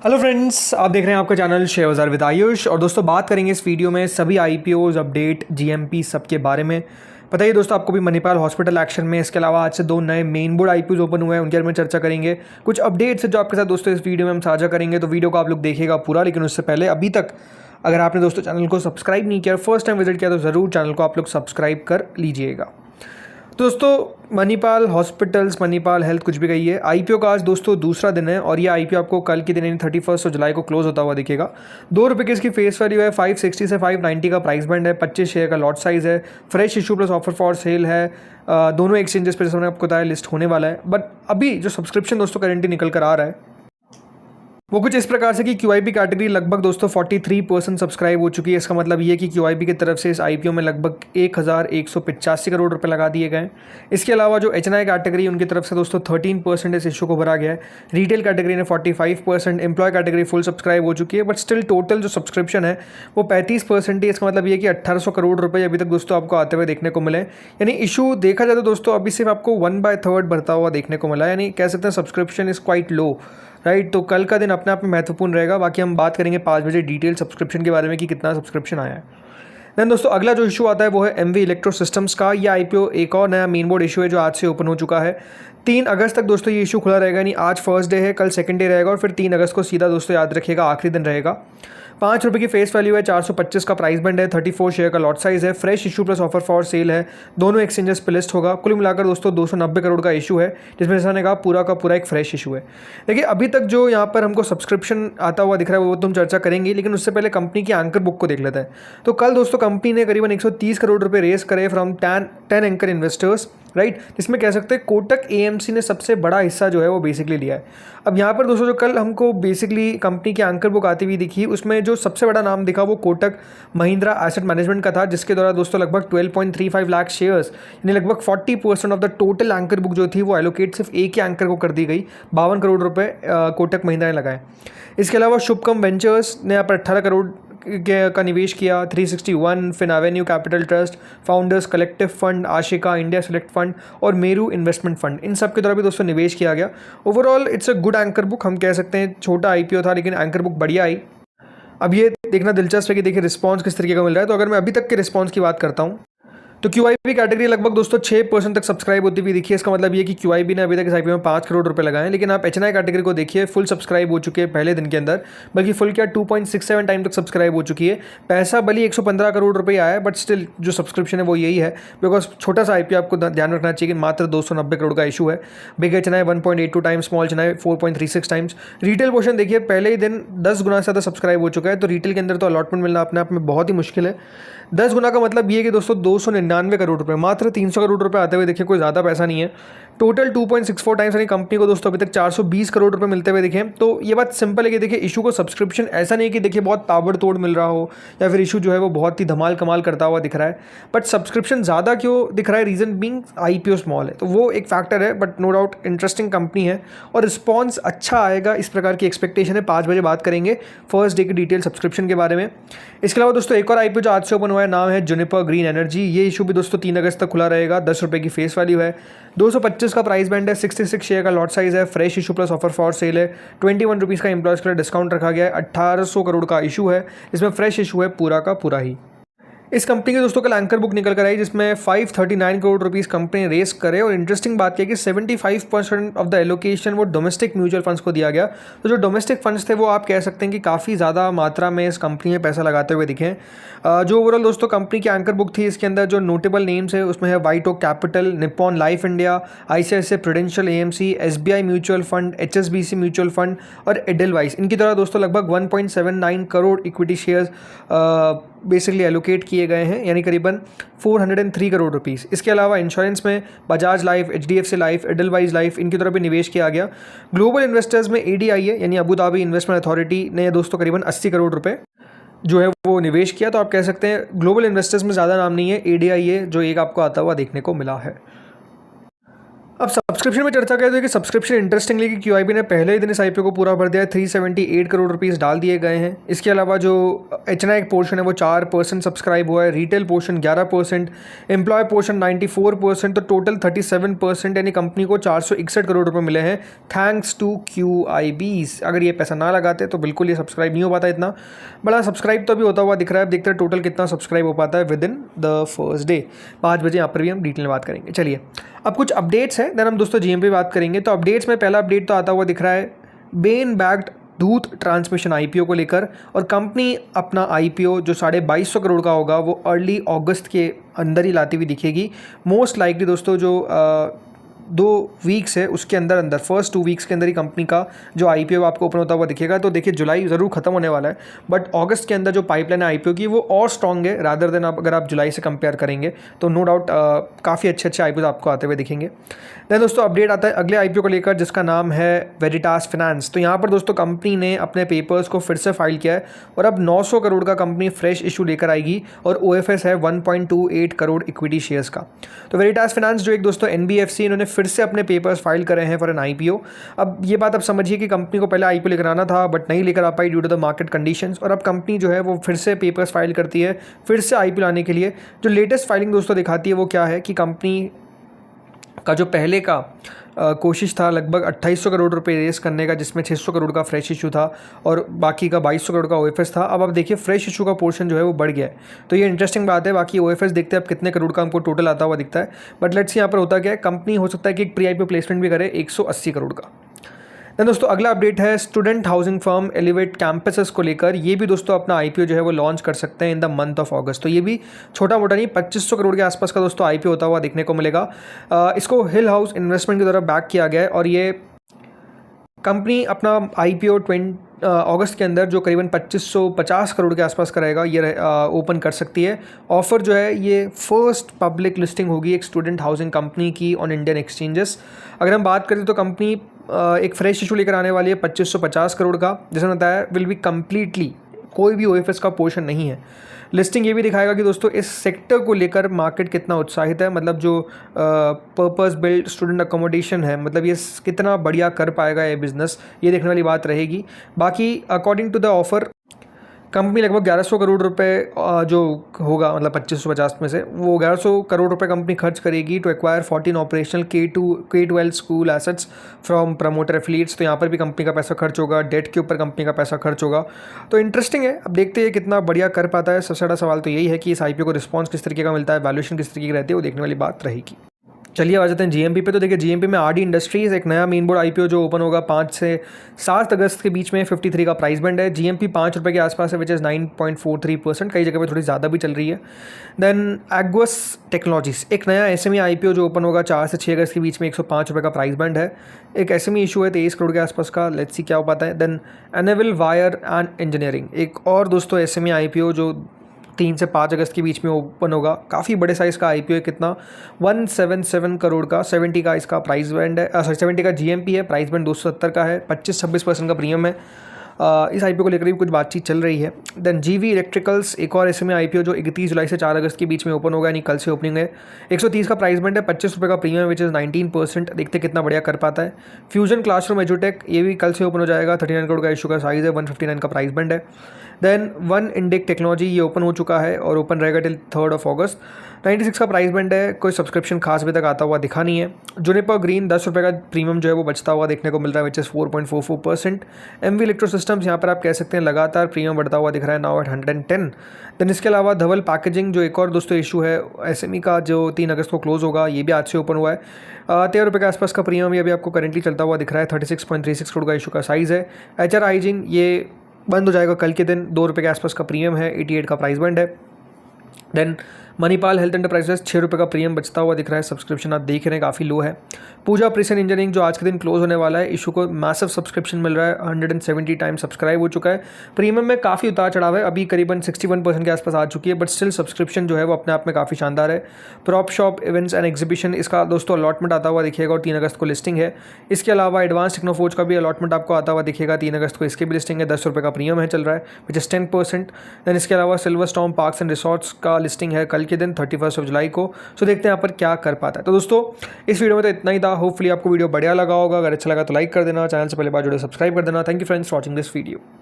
Hello friends, आप देख रहे हैं आपका चैनल शेयर बाजार विद आयुष। और दोस्तों बात करेंगे इस वीडियो में सभी आईपीओज अपडेट जीएमपी सबके बारे में। पता ही दोस्तों आपको भी मणिपाल हॉस्पिटल एक्शन में, इसके अलावा आज से 2 नए मेन बोर्ड आईपीओज ओपन हुए हैं, उनके बारे में चर्चा करेंगे। कुछ अपडेट्स है जो आपके साथ दोस्तों इस वीडियो में हम साझा करेंगे, तो वीडियो को आप लोग देखिएगा पूरा। लेकिन उससे पहले अभी तक अगर आपने दोस्तों चैनल को सब्सक्राइब नहीं किया, फर्स्ट टाइम विजिट किया, तो ज़रूर चैनल को आप लोग सब्सक्राइब कर लीजिएगा। दोस्तों मणिपाल हॉस्पिटल्स, मणिपाल हेल्थ, कुछ भी कहिए, आईपीओ का आज दोस्तों दूसरा दिन है और ये आईपीओ आपको कल के दिन यानी 31 जुलाई को क्लोज होता हुआ दिखेगा। ₹2 की इसकी फेस वैल्यू है, 560 से 590 का प्राइस बैंड है, 25 शेयर का लॉट साइज है, fresh issue plus offer for sale है। दोनों एक्सचेंजेस पर हमने आपको बताया लिस्ट होने वाला है। बट अभी जो सब्सक्रिप्शन दोस्तों करेंटली निकल कर आ रहा है वो कुछ इस प्रकार से कि क्यूआईबी कैटेगरी लगभग दोस्तों 43% सब्सक्राइब हो चुकी है। इसका मतलब ये कि क्यूआईबी की तरफ से इस आईपीओ में लगभग 1185 करोड़ रुपए लगा दिए गए। इसके अलावा जो एचएनआई कैटेगरी, उनकी तरफ से दोस्तों 13% इस इशू को भरा गया है। रिटेल कैटेगरी ने 45%, एम्प्लॉय कैटेगरी फुल सब्सक्राइब हो चुकी है। बट स्टिल टोटल जो सब्सक्रिप्शन है वो 35% ही। इसका मतलब ये कि 1800 करोड़ रुपये अभी तक दोस्तों आपको आते हुए देखने को मिले। यानी इशू देखा जाए तो दोस्तों अभी सिर्फ आपको 1/3 भरता हुआ देखने को मिला, यानी कह सकते हैं subscription is quite low, right. तो कल का दिन अपने आप में महत्वपूर्ण रहेगा। बाकी हम बात करेंगे 5 बजे डिटेल सब्सक्रिप्शन के बारे में कि कितना सब्सक्रिप्शन आया है। देन दोस्तों अगला जो इशू आता है वो है एमवी इलेक्ट्रो सिस्टम्स का। ये आईपीओ एक और नया मेन बोर्ड इशू है जो आज से ओपन हो चुका है। 3 अगस्त तक दोस्तों ये इशू खुला रहेगा, यानी आज फर्स्ट डे है, कल सेकंड डे रहेगा और फिर 3 अगस्त को सीधा दोस्तों याद रखिएगा आखिरी दिन रहेगा। ₹5 की फेस वैल्यू है, 425 का प्राइस बैंड है, 34 शेयर का लॉट साइज है, fresh issue plus offer for sale है, दोनों एक्सचेंजेस पे लिस्ट होगा। कुल मिलाकर दोस्तों 290 करोड़ का इशू है, जिसमें जैसा ने कहा पूरा का पूरा एक फ्रेश इशू है। देखिए अभी तक जो यहाँ पर हमको सब्सक्रिप्शन आता हुआ दिख रहा है वो तो हम चर्चा करेंगे, लेकिन उससे पहले कंपनी की एंकर बुक को देख लेते हैं। तो कल दोस्तों कंपनी ने करीबन 130 करोड़ रुपए रेस करे फ्रॉम 10 एंकर इन्वेस्टर्स, राइट। जिसमें कह सकते हैं कोटक एएमसी ने सबसे बड़ा हिस्सा जो है वो बेसिकली लिया है। अब यहाँ पर दोस्तों जो कल हमको बेसिकली कंपनी की एंकर बुक आती हुई दिखी, उसमें जो सबसे बड़ा नाम दिखा वो कोटक महिंद्रा एसेट मैनेजमेंट का था, जिसके द्वारा दोस्तों लगभग 12.35 लाख शेयर्स यानी लगभग 40% of the total anchor book जो थी वो एलोकेट सिर्फ एक ही एंकर को कर दी गई। 52 करोड़ रुपए कोटक महिंद्रा ने लगाए। इसके अलावा शुभकम वेंचर्स ने यहाँ पर 18 करोड़ का निवेश किया। 361 Fin Avenue Capital Trust, Founders Collective Fund, Ashika India Select Fund और मेरू इन्वेस्टमेंट फंड, इन सब के द्वारा भी दोस्तों निवेश किया गया। Overall it's a good anchor book, हम कह सकते हैं। छोटा आईपीओ था लेकिन एंकर बुक बढ़िया आई। अब ये देखना दिलचस्प है कि देखिए रिस्पांस किस तरीके का मिल रहा है। तो अगर मैं अभी तक के रिस्पांस की बात करता हूँ तो क्यूआईबी कैटेगरी लगभग दोस्तों 6% तक सब्सक्राइब होती हुई दिखी है। इसका मतलब ये कि क्यूआईबी ने अभी तक इस आईपीओ में 5 करोड़ रुपए लगाए हैं। लेकिन आप एचएनआई कैटेगरी को देखिए, फुल सब्सक्राइब हो चुके हैं पहले दिन के अंदर, बल्कि फुल क्या 2.67 टाइम तक सब्सक्राइब हो चुकी है। पैसा भले 115 करोड़ रुपये आया है, बट स्टिल जो सब्सक्रिप्शन है वो यही है। बिकॉज छोटा सा आईपीओ आपको ध्यान रखना चाहिए कि मात्र 290 करोड़ का इशू है। Big HNI 1.82 times, small HNI 4.36 times. Retail portion देखिए पहले ही दिन 10 गुना से ज़्यादा सब्सक्राइब हो चुका है। तो रिटेल के अंदर तो अलॉटमेंट मिलना अपने आप में बहुत ही मुश्किल है। 10 गुना का मतलब ये कि दोस्तों 299 करोड़ रुपए, मात्र 300 करोड़ रुपए आते हुए देखिए, कोई ज़्यादा पैसा नहीं है। टोटल 2.64 टाइम्स यानी कंपनी को दोस्तों अभी तक 420 करोड़ रुपए मिलते हुए दिखे। तो ये बात सिंपल है कि देखिए इशू को सब्सक्रिप्शन ऐसा नहीं है कि देखिए बहुत ताबड़तोड़ मिल रहा हो या फिर इशू जो है वो बहुत ही धमाल कमाल करता हुआ दिख रहा है। बट सब्सक्रिप्शन ज़्यादा क्यों दिख रहा है, रीज़न बीइंग आईपीओ स्मॉल है, तो वो एक फैक्टर है। But no doubt interesting company है और रिस्पॉन्स अच्छा आएगा, इस प्रकार की एक्सपेक्टेशन है। 5 बजे बात करेंगे फर्स्ट डे की डिटेल सब्सक्रिप्शन के बारे में। इसके अलावा दोस्तों एक और आईपीओ जो आज से ओपन हुआ है, नाम है जुनिपर ग्रीन एनर्जी। ये इशू भी दोस्तों 3 अगस्त तक खुला रहेगा। ₹10 की फेस वैल्यू है, 225 का प्राइस बैंड है, 66 शेयर का लॉट साइज है, fresh issue plus offer for sale है, ₹21 का एम्प्लॉयज़ के लिए डिस्काउंट रखा गया है। 1800 करोड़ का इशू है, इसमें फ्रेश इशू है पूरा का पूरा ही। इस कंपनी की दोस्तों कल एंकर बुक निकल कर आई, जिसमें 539 करोड़ रुपीस कंपनी रेस करे। और इंटरेस्टिंग बात यह कि 75% ऑफ द एलोकेशन वो डोमेस्टिक म्यूचुअल फंड्स को दिया गया। तो जो डोमेस्टिक फंड्स थे वो आप कह सकते हैं कि काफ़ी ज़्यादा मात्रा में इस कंपनी में पैसा लगाते हुए दिखे। जो ओवरऑल दोस्तों कंपनी की एंकर बुक थी, इसके अंदर जो नोटेबल नेम्स है उसमें है White Oak Capital, Nippon Life India, ICICI Prudential AMC, SBI Mutual Fund, HSBC Mutual Fund और एडेलवाइस। इनकी तरह दोस्तों लगभग 1.79 crore equity shares basically allocate किए गए हैं, यानी करीबन 403 करोड़ रुपीस। इसके अलावा इंश्योरेंस में Bajaj life, HDFC life, Edelweiss life, इनकी तरफ भी निवेश किया गया। ग्लोबल इन्वेस्टर्स में एडीआई है, यानी अबू धाबी इन्वेस्टमेंट अथॉरिटी ने दोस्तों करीबन 80 करोड़ रुपए जो है वो निवेश किया। तो आप कह सकते हैं ग्लोबल इन्वेस्टर्स में ज़्यादा नाम नहीं है, एडीआई है जो एक आपको आता हुआ देखने को मिला है। अब सब्सक्रिप्शन में चर्चा करें तो कि सब्सक्रिप्शन इंटरेस्टिंगली कि क्यूआईबी ने पहले ही दिन इस आईपीओ को पूरा भर दिया है, 378 करोड़ रुपीस डाल दिए गए हैं। इसके अलावा जो एचएनआई पोर्शन है वो 4% सब्सक्राइब हुआ है, रिटेल पोर्शन 11%, एम्प्लॉय पोर्शन 94%, तो टोटल 37% यानी कंपनी को 461 करोड़ रुपये मिले हैं थैंक्स टू क्यूआईबीज। अगर ये पैसा ना लगाते तो बिल्कुल ये सब्सक्राइब नहीं हो पाता, इतना बड़ा सब्सक्राइब तो अभी होता हुआ दिख रहा है। अब देखते हैं टोटल कितना सब्सक्राइब हो पाता है with in the first day. 5 बजे यहाँ पर भी हम डिटेल में बात करेंगे। चलिए अब कुछ अपडेट्स हैं, देन हम दोस्तों जीएमपी बात करेंगे। तो अपडेट्स में पहला अपडेट तो आता हुआ दिख रहा है बेन बैक्ड दूत ट्रांसमिशन आईपीओ को लेकर, और कंपनी अपना आईपीओ जो 2250 करोड़ का होगा वो अर्ली अगस्त के अंदर ही लाती हुई दिखेगी। मोस्ट लाइकली दोस्तों जो 2 वीक्स है उसके अंदर फर्स्ट 2 वीक्स के अंदर ही कंपनी का जो आईपीओ आपको ओपन होता हुआ दिखेगा। तो देखिए जुलाई ज़रूर खत्म होने वाला है, बट अगस्त के अंदर जो पाइपलाइन है आईपीओ की वो और स्ट्रॉन्ग है रादर देन अगर आप जुलाई से कंपेयर करेंगे तो नो डाउट काफ़ी अच्छे आईपीओ आपको आते हुए दिखेंगे। देन दोस्तों अपडेट आता है अगले आईपीओ को लेकर जिसका नाम है वेरिटास फाइनेंस। तो यहाँ पर दोस्तों कंपनी ने अपने पेपर्स को फिर से फाइल किया है और अब 900 करोड़ का कंपनी फ्रेश इशू लेकर आएगी और ओएफएस है 1.28 करोड़ इक्विटी शेयर्स का। तो वेरिटास फाइनेंस जो एक दोस्तों एनबीएफसी, इन्होंने फिर से अपने पेपर्स फाइल करे हैं फॉर एन आईपीओ। अब ये बात आप समझिए कि कंपनी को पहले आईपीओ लेकर आना था बट नहीं लेकर आ पाई due to the market conditions, और अब कंपनी जो है वो फिर से पेपर्स फाइल करती है फिर से आईपीओ लाने के लिए। जो लेटेस्ट फाइलिंग दोस्तों दिखाती है वो क्या है कि कंपनी का जो पहले का कोशिश था लगभग 2800 करोड़ रुपए रेस करने का, जिसमें 600 करोड़ का फ्रेश इशू था और बाकी का 2200 करोड़ का ओएफएस था। अब आप देखिए फ्रेश इशू का पोर्शन जो है वो बढ़ गया है, तो ये इंटरेस्टिंग बात है। बाकी ओएफएस देखते हैं अब कितने करोड़ का हमको टोटल आता हुआ दिखता है, बट लेट्स सी यहाँ पर होता क्या है। कंपनी हो सकता है कि एक प्री आईपीओ प्लेसमेंट भी करे 180 करोड़ का। देन दोस्तों अगला अपडेट है student housing firm elevate campuses को लेकर। ये भी दोस्तों अपना आईपीओ जो है वो लॉन्च कर सकते हैं इन द मंथ ऑफ अगस्त। तो ये भी छोटा मोटा नहीं, 2500 करोड़ के आसपास का दोस्तों आईपीओ होता हुआ देखने को मिलेगा। इसको हिल हाउस इन्वेस्टमेंट की तरफ बैक किया गया है और ये कंपनी अपना आईपीओ अगस्त के अंदर जो करीबन 2550 करोड़ के आसपास कराएगा ये ओपन कर सकती है। ऑफर जो है ये फर्स्ट पब्लिक लिस्टिंग होगी एक स्टूडेंट हाउसिंग कंपनी की ऑन इंडियन एक्सचेंजेस। अगर हम बात करें तो कंपनी एक फ्रेश इशू लेकर आने वाली है 2550 करोड़ का, जैसे बताया विल बी कम्प्लीटली कोई भी ओएफएस का पोर्शन नहीं है। लिस्टिंग ये भी दिखाएगा कि दोस्तों इस सेक्टर को लेकर मार्केट कितना उत्साहित है, मतलब जो पर्पस बिल्ड स्टूडेंट अकोमोडेशन है, मतलब ये कितना बढ़िया कर पाएगा ये बिज़नेस, ये देखने वाली बात रहेगी। बाकी according to the offer company लगभग 1100 करोड़ रुपए जो होगा, मतलब 2550 में से वो 1100 करोड़ रुपए कंपनी खर्च करेगी to acquire 14 operational K-12 school assets from promoter affiliates. तो यहाँ पर भी कंपनी का पैसा खर्च होगा, डेट के ऊपर कंपनी का पैसा खर्च होगा। तो इंटरेस्टिंग है, अब देखते हैं कितना बढ़िया कर पाता है। सबसे बड़ा सवाल तो यही है कि इस आईपीओ को रिस्पॉन्स किस तरीके का मिलता है, वैल्यूएशन किस तरीके की रहती है, वो देखने वाली बात रहेगी। चलिए आ जाते हैं जीएमपी पे। तो देखिए जीएमपी में आरडी इंडस्ट्रीज़ एक नया मेन बोर्ड आईपीओ जो ओपन होगा 5 से 7 अगस्त के बीच में 53 का प्राइस बैंड है। जीएमपी 5 रुपये के आसपास है विच इज़ 9.43%, कई जगह पे थोड़ी ज़्यादा भी चल रही है। देन एग्वस टेक्नोलॉजीज एक नया एसएमई आईपीओ जो ओपन होगा 4 से 6 अगस्त के बीच में 105 रुपये का प्राइस बैंड है। एक एसएमई इशू है 23 करोड़ के आसपास का, लेट्स सी क्या हो पाता है। देन एनेविल वायर एंड इंजीनियरिंग एक और दोस्तों एसएमई आईपीओ जो 3 से 5 अगस्त के बीच में ओपन होगा। काफ़ी बड़े साइज़ का आईपीओ है, कितना 177 करोड़ का, 70 का इसका प्राइस बैंड है, 70 का जीएमपी है, प्राइस बैंड 270 का है, 25-26% का प्रीमियम है। इस आईपीओ को लेकर भी कुछ बातचीत चल रही है। देन जीवी इलेक्ट्रिकल्स एक और एसएमई आईपीओ जो 31 जुलाई से 4 अगस्त के बीच में ओपन होगा, यानी कल से ओपनिंग है। 130 का प्राइस बैंड है, 25 रुपये का प्रीमियम विच इज़ 19%। देखते कितना बढ़िया कर पाता है। फ्यूजन क्लासरूम एजुटेक ये भी कल से ओपन हो जाएगा, 39 करोड़ का इशू का साइज़ है, 159 का प्राइस बैंड है। देन वन इंडिक टेक्नोलॉजी ये ओपन हो चुका है और ओपन रहेगा टिल 3 अगस्त, 96 का प्राइस बैंड है। कोई सब्सक्रिप्शन खास अभी तक आता हुआ दिखा नहीं है। जुनिपर ग्रीन 10 रुपये का प्रीमियम जो है वो बचता हुआ देखने को मिल रहा है which is 4.44%। MV Electro Systems यहाँ पर आप कह सकते हैं लगातार प्रीमियम बढ़ता हुआ दिख रहा है, नाउ एट 110। देन इसके अलावा धवल पैकेजिंग जो एक और दोस्तों इशू है एसएमई का जो 3 अगस्त को क्लोज होगा, ये भी आज से ओपन हुआ है। 13 रुपये के आसपास का प्रीमियम ये भी आपको करेंटली चलता हुआ दिख रहा है, 36.36 करोड़ का इशू का साइज़ है। एचआर हाइजीन ये बंद हो जाएगा कल के दिन, 2 रुपये के आसपास का प्रीमियम है, 88 का प्राइस बैंड है। देन मणिपाल हेल्थ एंटरप्राइजेस 6 रुपये का प्रीमियम बचता हुआ दिख रहा है, सब्सक्रिप्शन आप देख रहे हैं काफ़ी लो है। पूजा प्रिसन इंजीनियरिंग जो आज के दिन क्लोज होने वाला है, इशू को मैसिव सब्सक्रिप्शन मिल रहा है, 170 टाइम सब्सक्राइब हो चुका है। प्रीमियम में काफ़ी उतार चढ़ाव है, अभी करीबन 61% के आसपास आ चुकी है, बट स्टिल सब्सक्रिप्शन जो है वो अपने आप में काफ़ी शानदार है। Prop shop events and exhibition इसका दोस्तों अलॉटमेंट आता हुआ दिखेगा और 3 अगस्त को लिस्टिंग है। इसके अलावा एडवांस टेक्नोफोर्ज का भी अलॉटमेंट आपको आता हुआ दिखेगा, 3 अगस्त को इसकी भी लिस्टिंग है, 10 रुपये का प्रीमियम है चल रहा है विच इज़ 10%। देन इसके अलावा silver storm parks and resorts का लिस्टिंग है, कल कल के दिन 31 जुलाई को। सो देखते हैं यहाँ पर क्या कर पाता है। तो दोस्तों इस वीडियो में तो इतना ही था। होपफुली आपको वीडियो बढ़िया लगा होगा। अगर अच्छा लगा तो लाइक कर देना, चैनल से पहले बार जुड़े सब्सक्राइब कर देना। Thank you friends for watching this video.